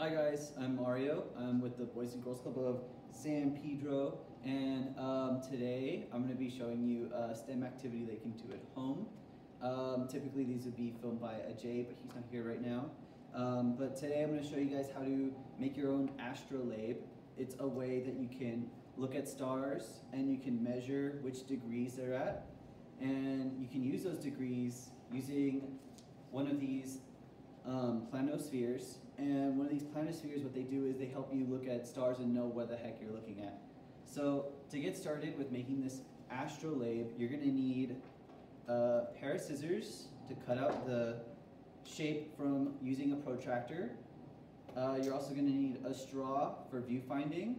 Hi guys, I'm Mario. I'm with the Boys and Girls Club of San Pedro, and today I'm going to be showing you a STEM activity they can do at home. Typically these would be filmed by Ajay, but he's not here right now. But today I'm going to show you guys how to make your own Astrolabe. It's a way that you can look at stars and you can measure which degrees they're at, and you can use those degrees using one of these planospheres. And one of these planospheres, what they do is they help you look at stars and know what the heck you're looking at. So to get started with making this astrolabe, you're going to need a pair of scissors to cut out the shape from using a protractor. You're also going to need a straw for viewfinding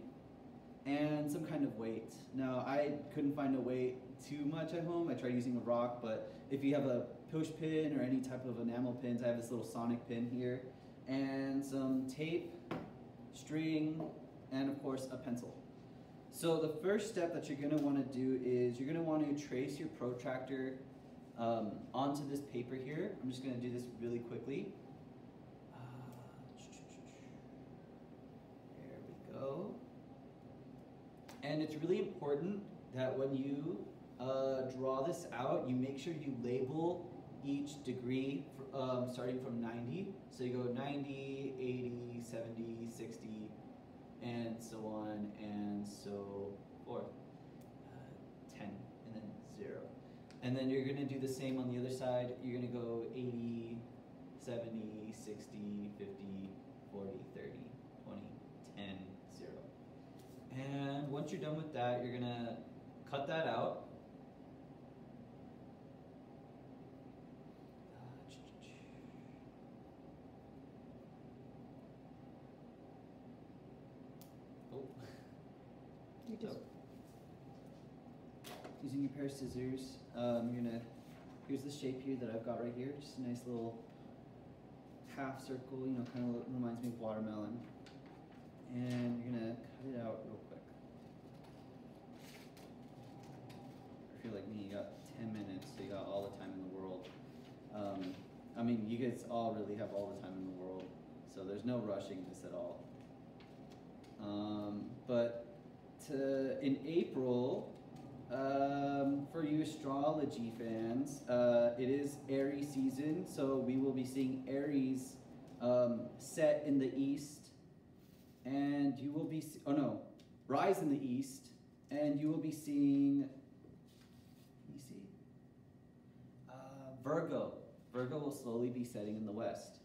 and some kind of weight. Now, I couldn't find a weight too much at home. I tried using a rock, but if you have a push pin or any type of enamel pins, I have this little sonic pin here, and some tape, string, and of course a pencil. So the first step that you're going to want to do is you're going to want to trace your protractor onto this paper here. I'm just going to do this really quickly. There we go. And it's really important that when you draw this out, you make sure you label each degree starting from 90. So you go 90, 80, 70, 60, and so on and so forth. 10, and then 0. And then you're going to do the same on the other side. You're going to go 80, 70, 60, 50, 40, 30, 20, 10, 0. And once you're done with that, you're going to cut that out. Oh. So, using your pair of scissors, here's the shape here that I've got right here, just a nice little half circle, you know, kind of reminds me of watermelon. And you're gonna cut it out real quick. If you're like me, you got 10 minutes, so you got all the time in the world. I mean, you guys all really have all the time in the world, so there's no rushing this at all. But in April, for you astrology fans, it is Aries season, so we will be seeing Aries set in the east, and you will be, rise in the east, and you will be seeing, let me see, Virgo. Virgo will slowly be setting in the west.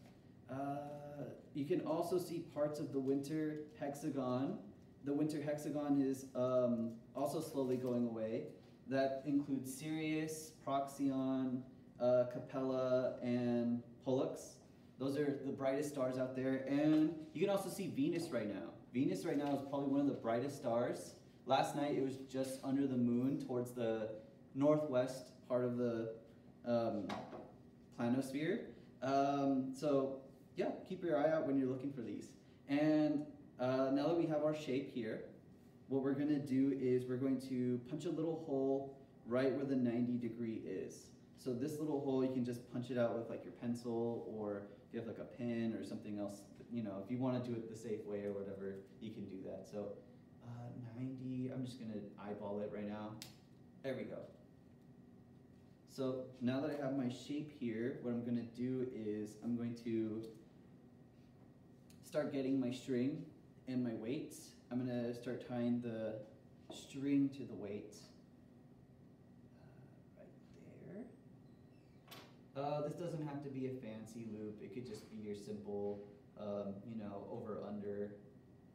You can also see parts of the winter hexagon. The winter hexagon is also slowly going away. That includes Sirius, Procyon, Capella, and Pollux. Those are the brightest stars out there. And you can also see Venus right now. Venus right now is probably one of the brightest stars. Last night it was just under the moon towards the northwest part of the planosphere. So yeah, keep your eye out when you're looking for these. And now that we have our shape here, what we're going to do is we're going to punch a little hole right where the 90 degree is. So this little hole, you can just punch it out with like your pencil, or if you have like a pen or something else, you know, if you want to do it the safe way or whatever, you can do that. So 90, I'm just going to eyeball it right now. There we go. So now that I have my shape here, what I'm going to do is I'm going to start getting my string and my weights. I'm going to start tying the string to the weight right there. This doesn't have to be a fancy loop. It could just be your simple, you know, over under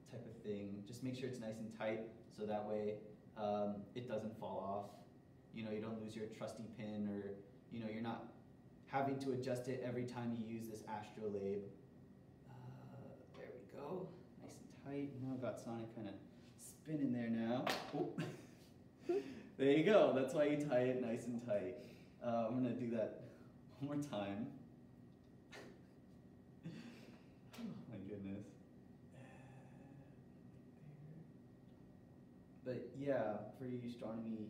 type of thing. Just make sure it's nice and tight so that way it doesn't fall off. You know, you don't lose your trusty pin, or, you know, you're not having to adjust it every time you use this astrolabe. There we go, nice and tight. Now I've got Sonic kind of spinning there now. Oh. There you go, that's why you tie it nice and tight. I'm gonna do that one more time. Oh my goodness. But yeah, for you astronomy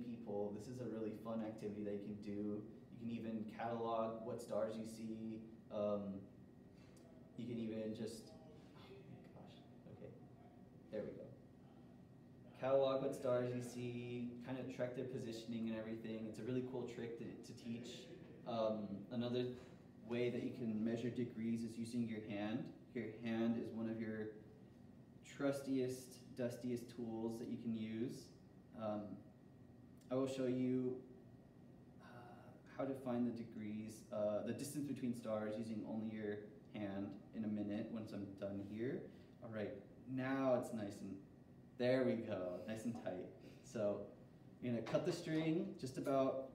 people, this is a really fun activity that you can do. You can even catalog what stars you see. You can even just, oh my gosh, okay, there we go. Catalog what stars you see, kind of track their positioning and everything. It's a really cool trick to teach. Another way that you can measure degrees is using your hand. Your hand is one of your trustiest, dustiest tools that you can use. I will show you how to find the degrees, the distance between stars using only your hand in a minute once I'm done here. All right, now it's nice and, there we go, nice and tight. So you're gonna cut the string just about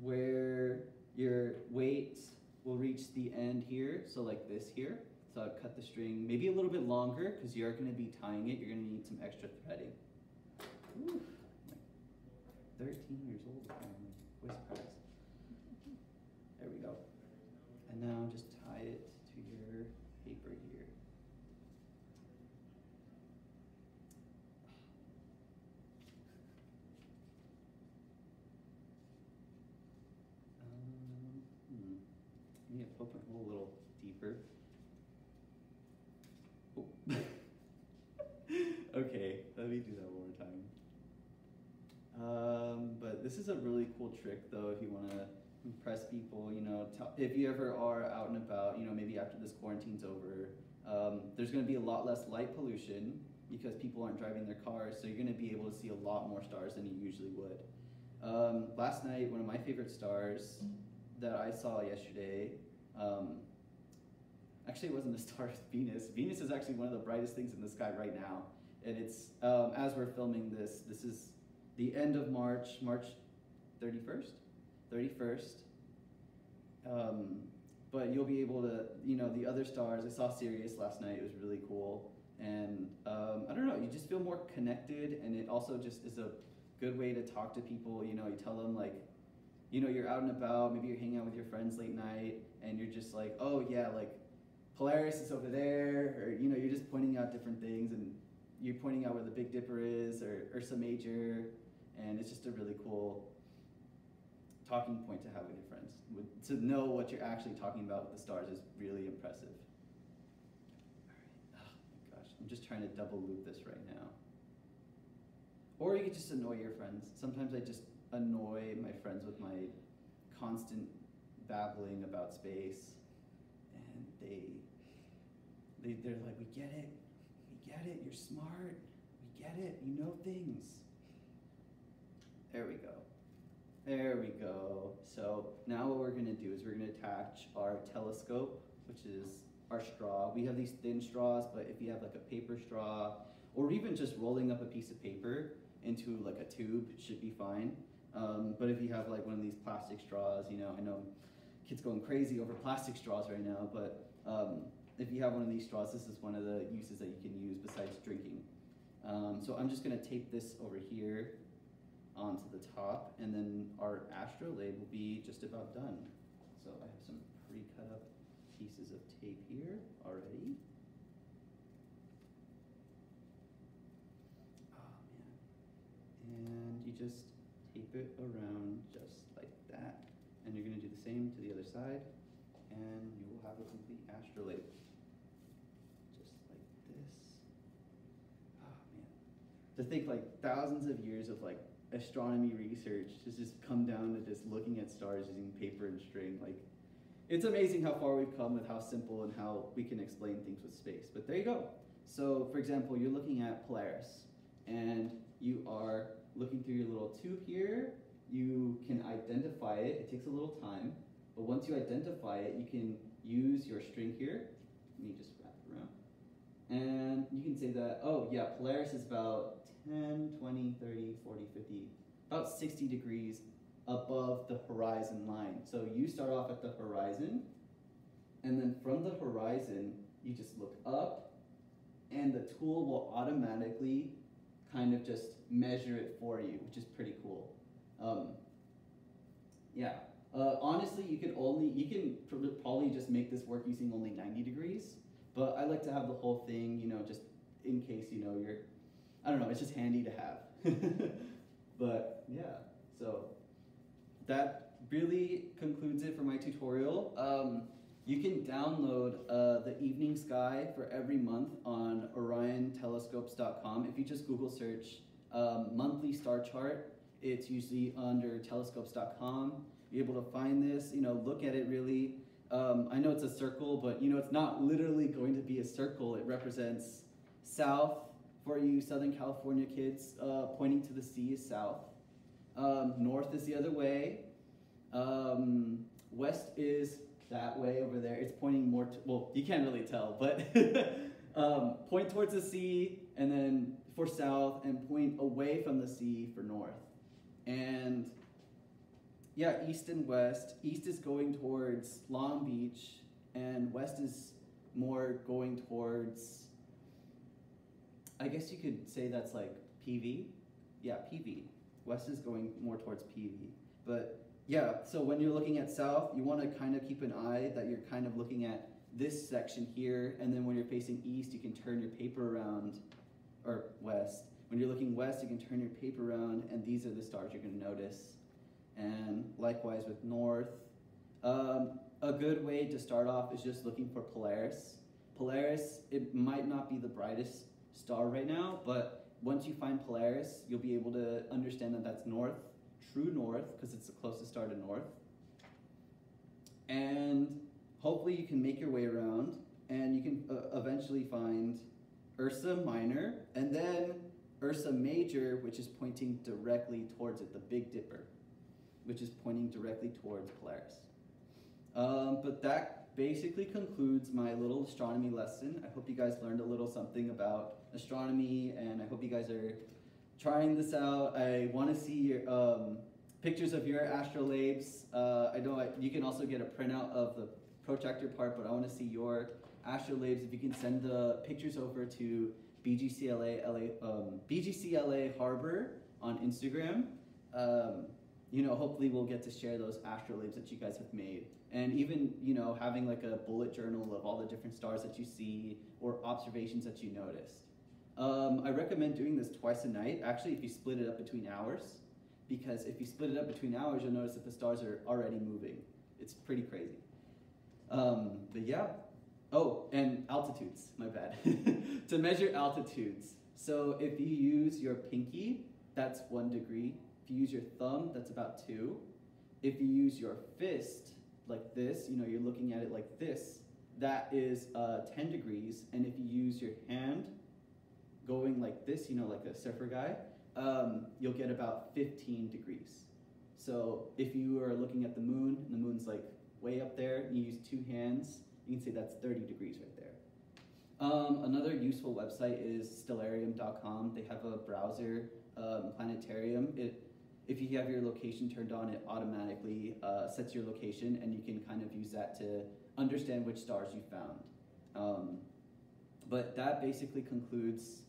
where your weight will reach the end here, so like this here. So I'll cut the string maybe a little bit longer because you're gonna be tying it, you're gonna need some extra threading. Ooh, like 13 years old apparently, boy surprise. There we go. And now just tie it to your paper here. I'm gonna poke my hole a little deeper. Oh. Okay, let me do that one more time. But this is a really cool trick though if you want to impress people, you know, if you ever are out and about, you know, maybe after this quarantine's over, there's going to be a lot less light pollution because people aren't driving their cars, so you're going to be able to see a lot more stars than you usually would. Last night, one of my favorite stars that I saw yesterday, actually it wasn't the star, it's Venus. Venus is actually one of the brightest things in the sky right now. And it's, as we're filming this, this is the end of March, March 31st? 31st. But you'll be able to, you know, the other stars, I saw Sirius last night, it was really cool. And I don't know, you just feel more connected, and it also just is a good way to talk to people. You know, you tell them like, you know, you're out and about, maybe you're hanging out with your friends late night, and you're just like, oh yeah, like Polaris is over there, or you know, you're just pointing out different things, and you're pointing out where the Big Dipper is, or Ursa Major, and it's just a really cool talking point to have with your friends. To know what you're actually talking about with the stars is really impressive. All right, oh my gosh, I'm just trying to double loop this right now. Or you could just annoy your friends. Sometimes I just annoy my friends with my constant babbling about space, and they're like, we get it, you're smart, we get it, you know things. There we go. There we go. So now what we're gonna do is we're gonna attach our telescope, which is our straw. We have these thin straws, but if you have like a paper straw, or even just rolling up a piece of paper into like a tube, it should be fine. But if you have like one of these plastic straws, you know, I know kids going crazy over plastic straws right now, but if you have one of these straws, this is one of the uses that you can use besides drinking. So I'm just gonna tape this over here onto the top, and then our astrolabe will be just about done. So I have some pre-cut up pieces of tape here already. Oh man. And you just tape it around just like that. And you're gonna do the same to the other side, and you will have a complete astrolabe. Just like this. Oh man. To think like thousands of years of like astronomy research has just come down to just looking at stars using paper and string. Like, it's amazing how far we've come with how simple and how we can explain things with space. But there you go. So for example, you're looking at Polaris, and you are looking through your little tube here. You can identify it. It takes a little time, but once you identify it, you can use your string here. Let me just wrap it around. And you can say that, oh yeah, Polaris is about 10, 20, 30, 40, 50, about 60 degrees above the horizon line. So you start off at the horizon, and then from the horizon, you just look up, and the tool will automatically kind of just measure it for you, which is pretty cool. Yeah, honestly, you can probably just make this work using only 90 degrees, but I like to have the whole thing, you know, just in case, you know, I don't know, it's just handy to have. But yeah, so that really concludes it for my tutorial. You can download the evening sky for every month on oriontelescopes.com. If you just Google search monthly star chart, it's usually under telescopes.com. You're able to find this, look at it really. I know it's a circle, but it's not literally going to be a circle. It represents south for you Southern California kids. Pointing to the sea is south. North is the other way. West is that way over there. It's pointing more to, well, you can't really tell, but point towards the sea, and then for south, and point away from the sea for north. And yeah, east and west. East is going towards Long Beach, and west is more going towards, I guess you could say that's like PV. Yeah, PV. West is going more towards PV. But yeah, so when you're looking at south, you want to kind of keep an eye that you're kind of looking at this section here, and then when you're facing east, you can turn your paper around, or west. When you're looking west, you can turn your paper around, and these are the stars you're going to notice. And likewise with north. A good way to start off is just looking for Polaris. Polaris, it might not be the brightest star right now, but once you find Polaris, you'll be able to understand that that's north, true north, because it's the closest star to north. And hopefully you can make your way around, and you can eventually find Ursa Minor, and then Ursa Major, which is pointing directly towards it, the Big Dipper, which is pointing directly towards Polaris. But that basically concludes my little astronomy lesson. I hope you guys learned a little something about astronomy, and I hope you guys are trying this out. I want to see your pictures of your astrolabes. I know you can also get a printout of the protractor part, but I want to see your astrolabes. If you can send the pictures over to BGCLA Harbor on Instagram. Hopefully we'll get to share those astrolabes that you guys have made. And even, having like a bullet journal of all the different stars that you see or observations that you noticed. I recommend doing this twice a night, actually, if you split it up between hours, because if you split it up between hours, you'll notice that the stars are already moving. It's pretty crazy. But yeah. Oh, and altitudes, my bad. To measure altitudes. So if you use your pinky, that's 1 degree. If you use your thumb, that's about 2. If you use your fist, like this, you're looking at it like this, that is 10 degrees. And if you use your hand going like this, like a surfer guy, you'll get about 15 degrees. So if you are looking at the moon, and the moon's like way up there, and you use 2 hands, you can say that's 30 degrees right there. Another useful website is stellarium.com. They have a browser, planetarium. If you have your location turned on, it automatically sets your location, and you can kind of use that to understand which stars you found. But that basically concludes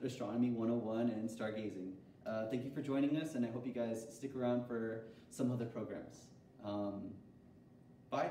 Astronomy 101 and stargazing. Thank you for joining us, and I hope you guys stick around for some other programs. Bye.